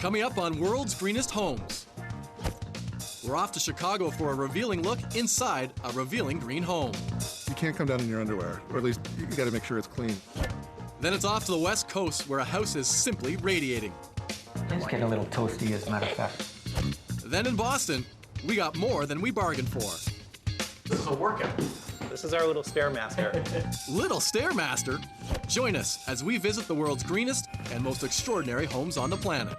Coming up on World's Greenest Homes. We're off to Chicago for a revealing look inside a revealing green home. You can't come down in your underwear, or at least you got to make sure it's clean. Then it's off to the West Coast where a house is simply radiating. It's getting a little toasty, as a matter of fact. Then in Boston, we got more than we bargained for. This is a workout. This is our little Stairmaster. Little Stairmaster? Join us as we visit the world's greenest and most extraordinary homes on the planet.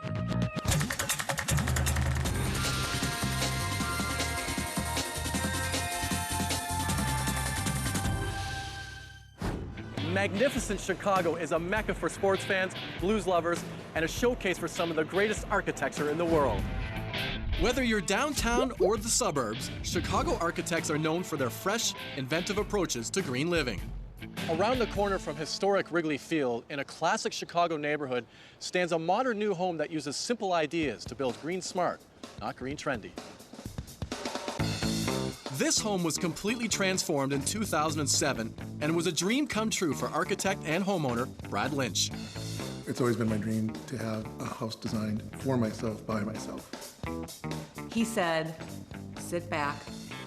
Magnificent Chicago is a mecca for sports fans, blues lovers, and a showcase for some of the greatest architecture in the world. Whether you're downtown or the suburbs, Chicago architects are known for their fresh, inventive approaches to green living. Around the corner from historic Wrigley Field, in a classic Chicago neighborhood, stands a modern new home that uses simple ideas to build green smart, not green trendy. This home was completely transformed in 2007 and was a dream come true for architect and homeowner Brad Lynch. It's always been my dream to have a house designed for myself, by myself. He said, sit back,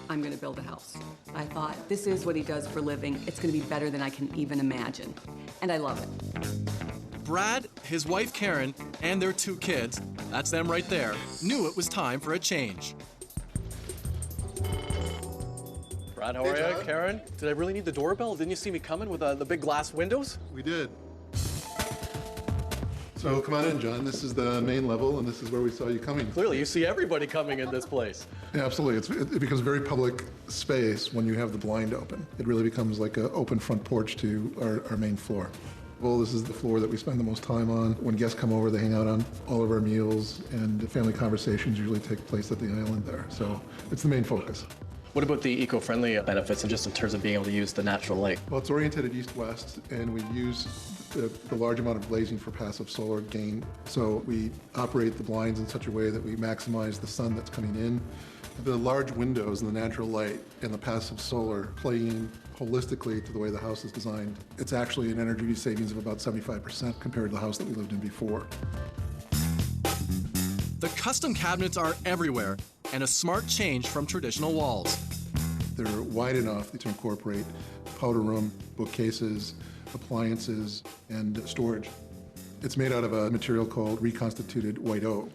I'm gonna build a house. I thought, this is what he does for a living. It's gonna be better than I can even imagine. And I love it. Brad, his wife Karen, and their 2 kids, that's them right there, knew it was time for a change. Brad, how are you? Karen, did I really need the doorbell? Didn't you see me coming with the big glass windows? We did. So come on in, John. This is the main level, and this is where we saw you coming. Clearly, you see everybody coming in this place. Yeah, absolutely. It becomes very public space when you have the blind open. It really becomes like an open front porch to our main floor. Well, this is the floor that we spend the most time on. When guests come over, they hang out on all of our meals, and family conversations usually take place at the island there. So it's the main focus. What about the eco-friendly benefits and just in terms of being able to use the natural light? Well, it's oriented east-west, and we use the large amount of glazing for passive solar gain. So we operate the blinds in such a way that we maximize the sun that's coming in. The large windows and the natural light and the passive solar play in holistically to the way the house is designed. It's actually an energy savings of about 75% compared to the house that we lived in before. The custom cabinets are everywhere and a smart change from traditional walls. They're wide enough to incorporate powder room, bookcases, appliances, and storage. It's made out of a material called reconstituted white oak.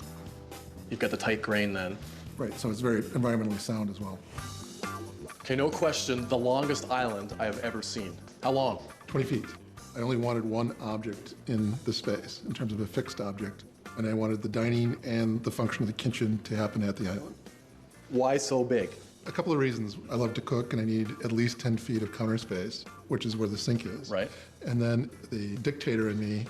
You've got the tight grain then. Right, so it's very environmentally sound as well. Okay, no question, the longest island I have ever seen. How long? 20 feet. I only wanted one object in the space, in terms of a fixed object, and I wanted the dining and the function of the kitchen to happen at the island. Why so big? A couple of reasons. I love to cook, and I need at least 10 feet of counter space, which is where the sink is. Right. And then the dictator in me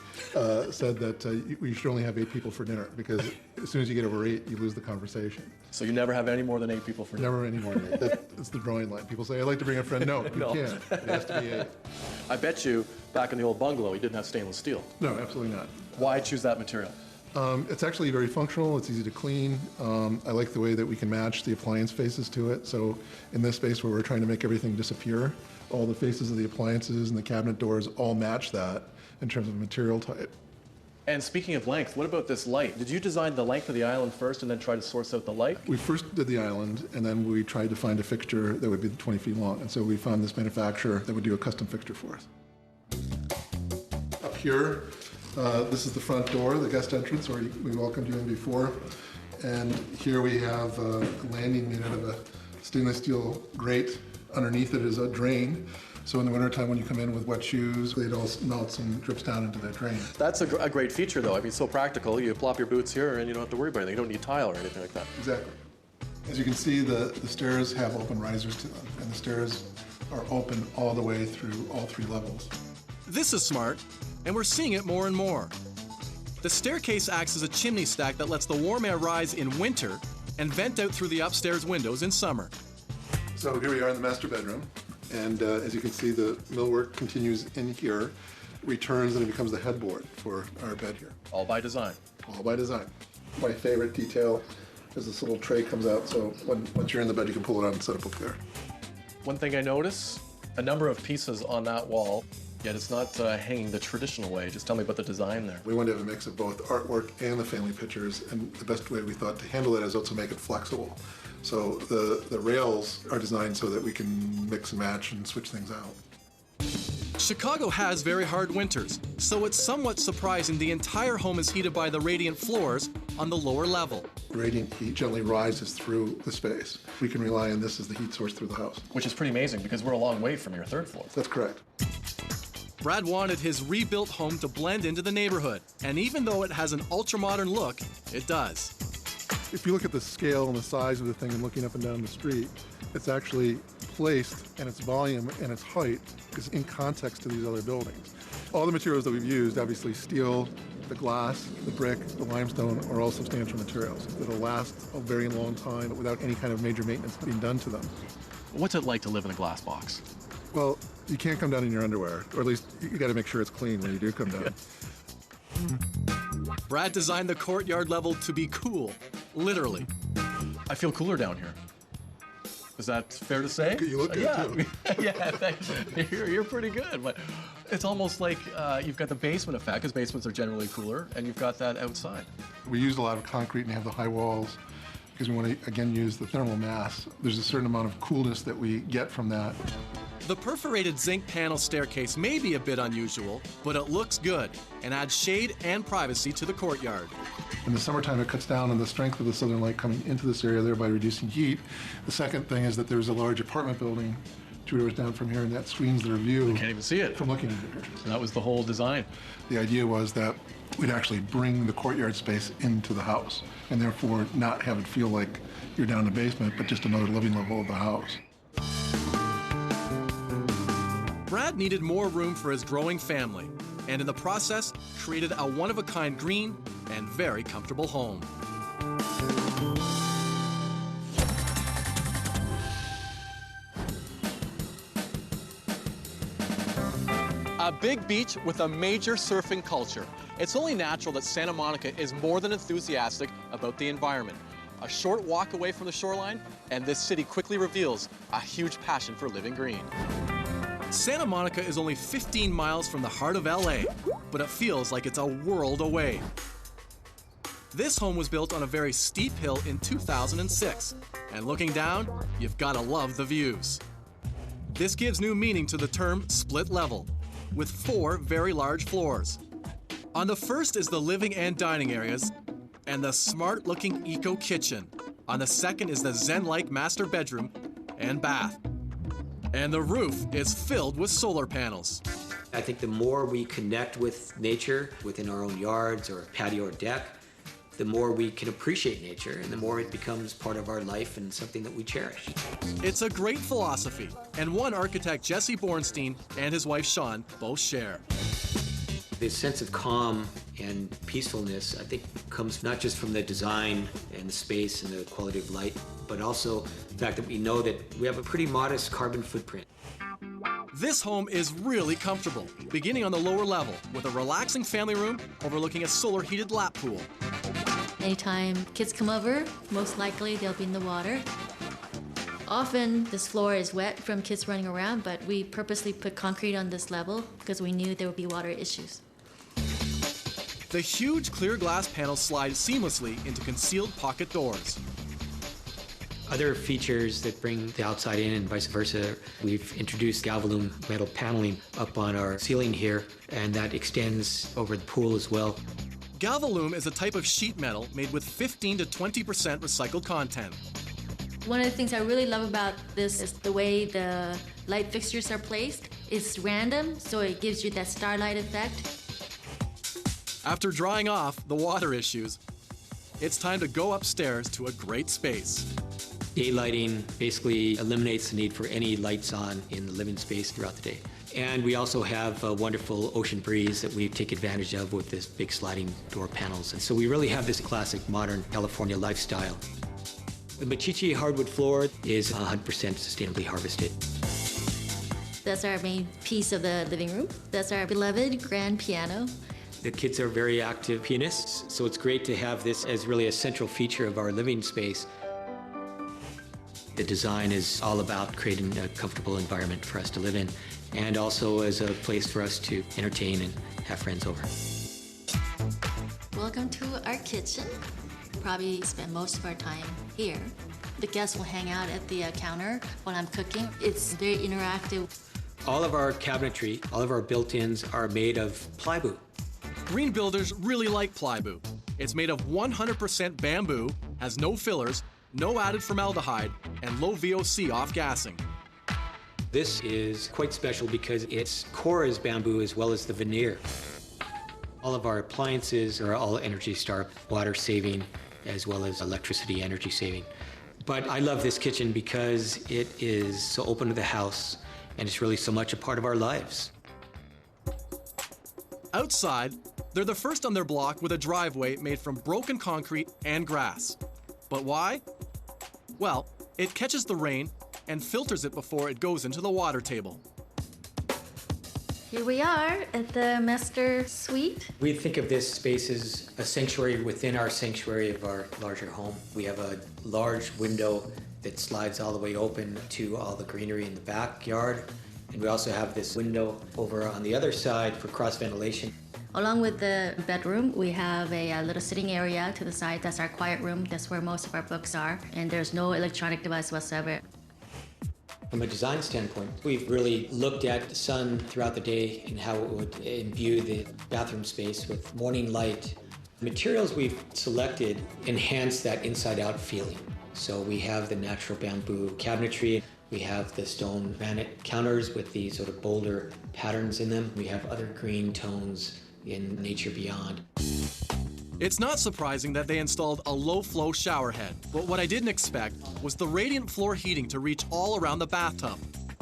said that we should only have 8 people for dinner, because as soon as you get over 8, you lose the conversation. So you never have any more than 8 people for dinner? Never any more than 8. That's the drawing line. People say, I'd like to bring a friend. No, you No. can't. It has to be 8. I bet you, back in the old bungalow, you didn't have stainless steel. No, absolutely not. Why choose that material? It's actually very functional. It's easy to clean. I like the way that we can match the appliance faces to it. So in this space where we're trying to make everything disappear, all the faces of the appliances and the cabinet doors all match that in terms of material type. And speaking of length, what about this light? Did you design the length of the island first and then try to source out the light? We first did the island, and then we tried to find a fixture that would be 20 feet long. And so we found this manufacturer that would do a custom fixture for us. Up here, this is the front door, the guest entrance, where we welcomed you in before. And here we have a landing made out of a stainless steel grate. Underneath it is a drain. So in the wintertime, when you come in with wet shoes, it all melts and drips down into that drain. That's a great feature, though. I mean, so practical. You plop your boots here, and you don't have to worry about anything. You don't need tile or anything like that. Exactly. As you can see, the stairs have open risers to them, and the stairs are open all the way through all 3 levels. This is smart, and we're seeing it more and more. The staircase acts as a chimney stack that lets the warm air rise in winter and vent out through the upstairs windows in summer. So here we are in the master bedroom, and as you can see, the millwork continues in here, returns, and it becomes the headboard for our bed here. All by design. All by design. My favorite detail is this little tray comes out, so once you're in the bed, you can pull it out and set up up there. One thing I notice, a number of pieces on that wall. Yet it's not hanging the traditional way. Just tell me about the design there. We wanted to have a mix of both artwork and the family pictures, and the best way we thought to handle that is also make it flexible. So the rails are designed so that we can mix and match and switch things out. Chicago has very hard winters, so it's somewhat surprising the entire home is heated by the radiant floors on the lower level. Radiant heat gently rises through the space. We can rely on this as the heat source through the house. Which is pretty amazing because we're a long way from your third floor. That's correct. Brad wanted his rebuilt home to blend into the neighborhood, and even though it has an ultra-modern look, it does. If you look at the scale and the size of the thing and looking up and down the street, it's actually placed, and its volume and its height is in context to these other buildings. All the materials that we've used, obviously steel, the glass, the brick, the limestone, are all substantial materials that'll last a very long time without any kind of major maintenance being done to them. What's it like to live in a glass box? Well, you can't come down in your underwear, or at least you gotta make sure it's clean when you do come down. Brad designed the courtyard level to be cool, literally. I feel cooler down here. Is that fair to say? You look good, too. Yeah, thanks. You're pretty good. But it's almost like you've got the basement effect, because basements are generally cooler, and you've got that outside. We used a lot of concrete and have the high walls because we want to, again, use the thermal mass. There's a certain amount of coolness that we get from that. The perforated zinc panel staircase may be a bit unusual, but it looks good and adds shade and privacy to the courtyard. In the summertime, it cuts down on the strength of the southern light coming into this area, thereby reducing heat. The second thing is that there's a large apartment building 2 doors down from here, and that screens their view. You can't even see it from looking at the pictures. That was the whole design. The idea was that we'd actually bring the courtyard space into the house, and therefore not have it feel like you're down in the basement, but just another living level of the house. Brad needed more room for his growing family, and in the process, created a one-of-a-kind green and very comfortable home. A big beach with a major surfing culture. It's only natural that Santa Monica is more than enthusiastic about the environment. A short walk away from the shoreline, and this city quickly reveals a huge passion for living green. Santa Monica is only 15 miles from the heart of LA, but it feels like it's a world away. This home was built on a very steep hill in 2006, and looking down, you've gotta love the views. This gives new meaning to the term split level, with 4 very large floors. On the first is the living and dining areas, and the smart-looking eco kitchen. On the second is the zen-like master bedroom and bath. And the roof is filled with solar panels. I think the more we connect with nature within our own yards or patio or deck, the more we can appreciate nature and the more it becomes part of our life and something that we cherish. It's a great philosophy, and one architect Jesse Bornstein and his wife Sean both share. This sense of calm and peacefulness, I think, comes not just from the design and the space and the quality of light, but also the fact that we know that we have a pretty modest carbon footprint. This home is really comfortable, beginning on the lower level with a relaxing family room overlooking a solar-heated lap pool. Anytime kids come over, most likely they'll be in the water. Often this floor is wet from kids running around, but we purposely put concrete on this level because we knew there would be water issues. The huge clear glass panels slide seamlessly into concealed pocket doors. Other features that bring the outside in and vice versa, we've introduced Galvalume metal paneling up on our ceiling here, and that extends over the pool as well. Galvalume is a type of sheet metal made with 15 to 20% recycled content. One of the things I really love about this is the way the light fixtures are placed. It's random, so it gives you that starlight effect. After drying off the water issues, it's time to go upstairs to a great space. Daylighting basically eliminates the need for any lights on in the living space throughout the day. And we also have a wonderful ocean breeze that we take advantage of with this big sliding door panels. And so we really have this classic modern California lifestyle. The Machichi hardwood floor is 100% sustainably harvested. That's our main piece of the living room. That's our beloved grand piano. The kids are very active pianists, so it's great to have this as really a central feature of our living space. The design is all about creating a comfortable environment for us to live in, and also as a place for us to entertain and have friends over. Welcome to our kitchen. Probably spend most of our time here. The guests will hang out at the counter while I'm cooking. It's very interactive. All of our cabinetry, all of our built-ins are made of plywood. Green builders really like plywood. It's made of 100% bamboo, has no fillers, no added formaldehyde, and low VOC off-gassing. This is quite special because its core is bamboo as well as the veneer. All of our appliances are all Energy Star, water saving as well as electricity energy saving. But I love this kitchen because it is so open to the house and it's really so much a part of our lives. Outside, they're the first on their block with a driveway made from broken concrete and grass. But why? Well, it catches the rain and filters it before it goes into the water table. Here we are at the master suite. We think of this space as a sanctuary within our sanctuary of our larger home. We have a large window that slides all the way open to all the greenery in the backyard. And we also have this window over on the other side for cross ventilation. Along with the bedroom, we have a little sitting area to the side. That's our quiet room. That's where most of our books are. And there's no electronic device whatsoever. From a design standpoint, we've really looked at the sun throughout the day and how it would imbue the bathroom space with morning light. The materials we've selected enhance that inside-out feeling. So we have the natural bamboo cabinetry. We have the stone granite counters with these sort of bolder patterns in them. We have other green tones in Nature Beyond. It's not surprising that they installed a low-flow shower head, but what I didn't expect was the radiant floor heating to reach all around the bathtub.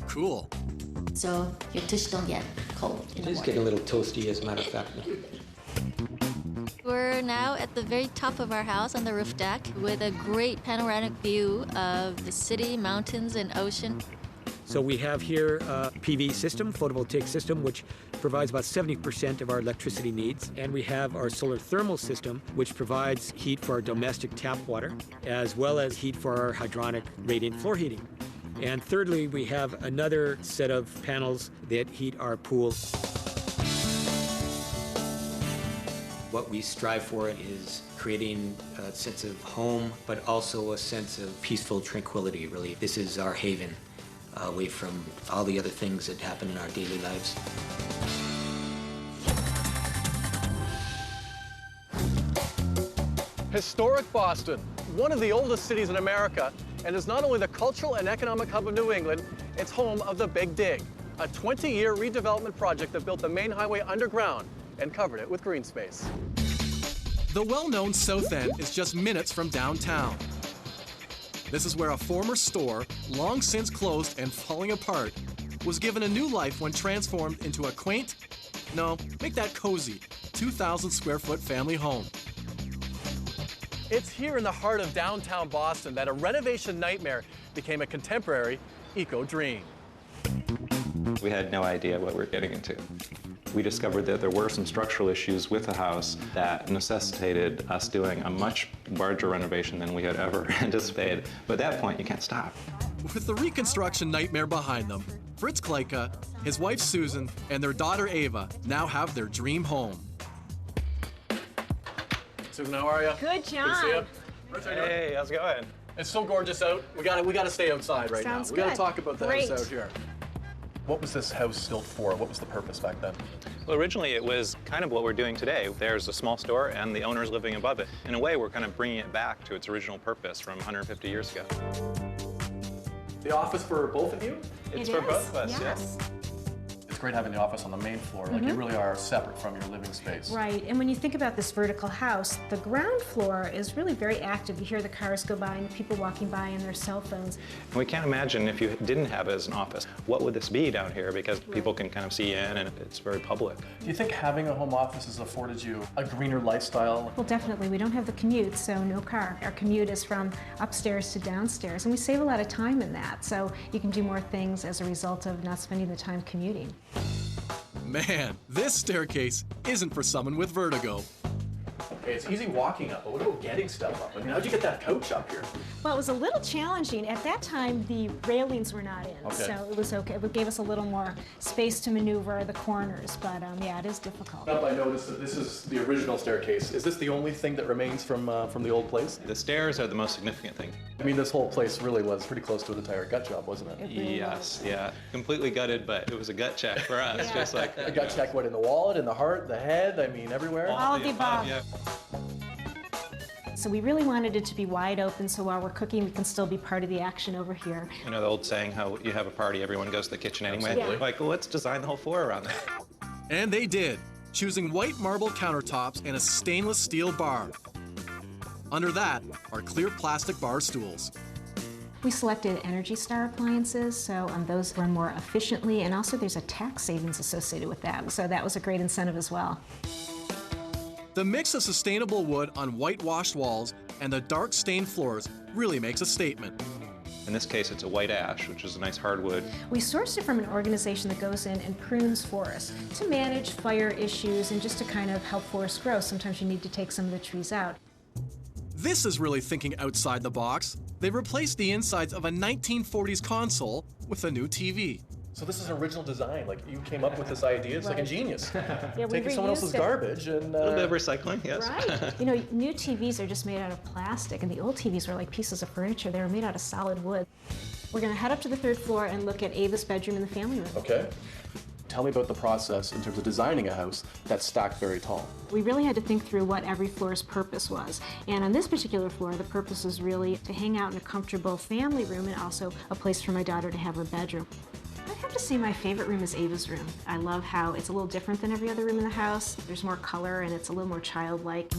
Cool. So your dish don't get cold in It the is morning. getting a little toasty, as a matter of fact. We're now at the very top of our house on the roof deck with a great panoramic view of the city, mountains, and ocean. So we have here a PV system, photovoltaic system, which provides about 70% of our electricity needs. And we have our solar thermal system, which provides heat for our domestic tap water, as well as heat for our hydronic radiant floor heating. And thirdly, we have another set of panels that heat our pool. What we strive for is creating a sense of home, but also a sense of peaceful tranquility, really. This is our haven, away from all the other things that happen in our daily lives. Historic Boston, one of the oldest cities in America, and is not only the cultural and economic hub of New England, it's home of the Big Dig, a 20-year redevelopment project that built the main highway underground and covered it with green space. The well-known South End is just minutes from downtown. This is where a former store, long since closed and falling apart, was given a new life when transformed into a quaint, no, make that cozy, 2,000 square foot family home. It's here in the heart of downtown Boston that a renovation nightmare became a contemporary eco-dream. We had no idea what we were getting into. We discovered that there were some structural issues with the house that necessitated us doing a much larger renovation than we had ever anticipated. But at that point, you can't stop. With the reconstruction nightmare behind them, Fritz Kleika, his wife Susan, and their daughter Ava now have their dream home. Susan, how are you? Good, John. Good to see you. Fritz, how you doing? Hey, how's it going? It's so gorgeous out. We gotta stay outside right Sounds now. We gotta good. talk about the Great. house out here. What was this house built for? What was the purpose back then? Well, originally it was kind of what we're doing today. There's a small store and the owner's living above it. In a way, we're kind of bringing it back to its original purpose from 150 years ago. The office for both of you? It's It for is, both of us, yes. It's great having the office on the main floor. Like you really are separate from your living space. Right, and when you think about this vertical house, the ground floor is really very active. You hear the cars go by and the people walking by and their cell phones. And we can't imagine if you didn't have it as an office, what would this be down here? Because people can kind of see in and it's very public. Do you think having a home office has afforded you a greener lifestyle? Well, definitely, we don't have the commute, so no car. Our commute is from upstairs to downstairs, and we save a lot of time in that, so you can do more things as a result of not spending the time commuting. Man, this staircase isn't for someone with vertigo. Okay, it's easy walking up, but what about getting stuff up? I mean, how'd you get that couch up here? Well, it was a little challenging. At that time, the railings were not in, so it was okay. It gave us a little more space to maneuver the corners, but yeah, it is difficult. I noticed that this is the original staircase. Is this the only thing that remains from the old place? The stairs are the most significant thing. I mean, this whole place really was pretty close to an entire gut job, wasn't it? It really Yes, yeah. Completely gutted, but it was a gut check for us. Yeah. Just like A gut check, what, in the wallet, in the heart, the head, I mean, everywhere? All of the above. Yeah. So we really wanted it to be wide open, so while we're cooking, we can still be part of the action over here. You know the old saying, how you have a party, everyone goes to the kitchen anyway? Absolutely. Like, well, let's design the whole floor around that. And they did, choosing white marble countertops and a stainless steel bar. Under that are clear plastic bar stools. We selected Energy Star appliances, so those run more efficiently, and also there's a tax savings associated with that, so that was a great incentive as well. The mix of sustainable wood on whitewashed walls and the dark stained floors really makes a statement. In this case, it's a white ash, which is a nice hardwood. We sourced it from an organization that goes in and prunes forests to manage fire issues and just to kind of help forests grow. Sometimes you need to take some of the trees out. This is really thinking outside the box. They replaced the insides of a 1940s console with a new TV. So this is an original design. Like, you came up with this idea. It's like ingenious. Yeah, we Taking someone else's reused it. garbage and... A little bit of recycling, yes. Right. You know, new TVs are just made out of plastic, and the old TVs were like pieces of furniture. They were made out of solid wood. We're going to head up to the 3rd floor and look at Ava's bedroom and the family room. Okay. Tell me about the process in terms of designing a house that's stacked very tall. We really had to think through what every floor's purpose was. And on this particular floor, the purpose is really to hang out in a comfortable family room and also a place for my daughter to have her bedroom. I'd have to say my favorite room is Ava's room. I love how it's a little different than every other room in the house. There's more color and it's a little more childlike.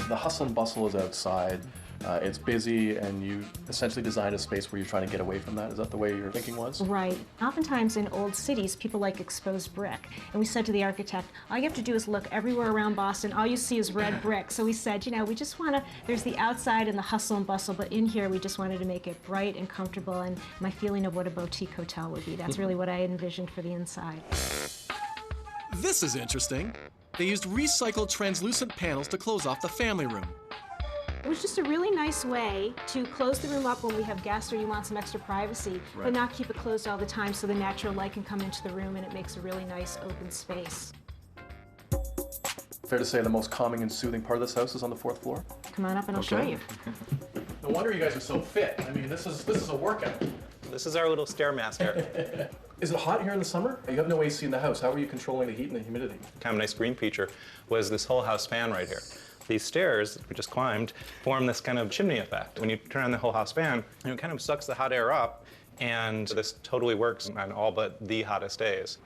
The hustle and bustle is outside. It's busy, and you essentially design a space where you're trying to get away from that. Is that the way your thinking was? Right. Oftentimes in old cities, people like exposed brick. And we said to the architect, all you have to do is look everywhere around Boston. All you see is red brick. So we said, you know, we just want to, there's the outside and the hustle and bustle, but in here we just wanted to make it bright and comfortable, and my feeling of what a boutique hotel would be. That's really what I envisioned for the inside. This is interesting. They used recycled translucent panels to close off the family room. It was just a really nice way to close the room up when we have guests or you want some extra privacy, but not keep it closed all the time so the natural light can come into the room and it makes a really nice open space. Fair to say the most calming and soothing part of this house is on the 4th floor? Come on up and I'll show you. No wonder you guys are so fit. I mean, this is a workout. This is our little Stairmaster. Is it hot here in the summer? You have no AC in the house. How are you controlling the heat and the humidity? Kind of a nice green feature was this whole house fan right here. These stairs, we just climbed, form this kind of chimney effect. When you turn on the whole house fan, it kind of sucks the hot air up, and this totally works on all but the hottest days.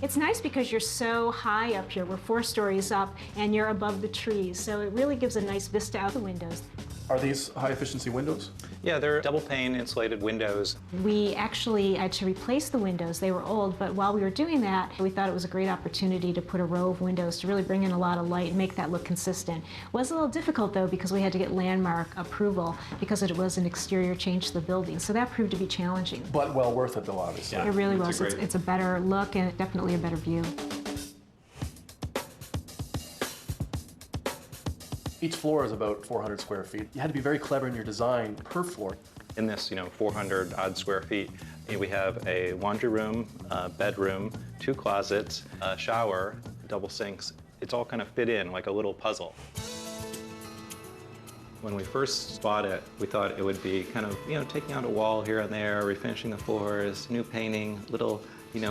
It's nice because you're so high up here. We're 4 stories up, and you're above the trees, so it really gives a nice vista out the windows. Are these high-efficiency windows? Yeah, they're double-pane insulated windows. We actually had to replace the windows. They were old, but while we were doing that, we thought it was a great opportunity to put a row of windows to really bring in a lot of light and make that look consistent. It was a little difficult, though, because we had to get landmark approval because it was an exterior change to the building, so that proved to be challenging. But well worth it, though, obviously. It really was. It's a better look and definitely a better view. Each floor is about 400 square feet. You had to be very clever in your design per floor. In this, 400 odd square feet, we have a laundry room, a bedroom, 2 closets, a shower, double sinks. It's all kind of fit in like a little puzzle. When we first bought it, we thought it would be kind of, taking out a wall here and there, refinishing the floors, new painting, little,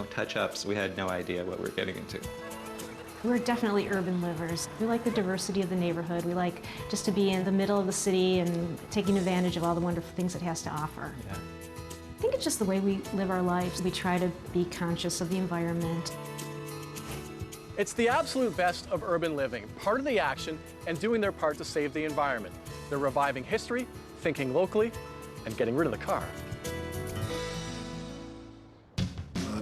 touch-ups. We had no idea what we were getting into. We're definitely urban livers. We like the diversity of the neighborhood. We like just to be in the middle of the city and taking advantage of all the wonderful things it has to offer. Yeah. I think it's just the way we live our lives. We try to be conscious of the environment. It's the absolute best of urban living, part of the action, and doing their part to save the environment. They're reviving history, thinking locally, and getting rid of the car.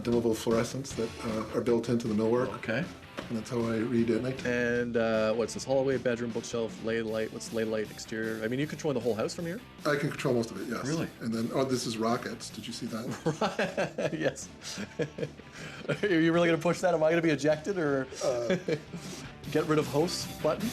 dimmable fluorescents that are built into the millwork. Okay. And that's how I read at night. And what's this? Hallway, bedroom, bookshelf, lay light. What's lay light exterior? I mean, you control the whole house from here? I can control most of it, yes. Really? And then, oh, this is rockets. Did you see that? Yes. Are you really going to push that? Am I going to be ejected or get rid of host button?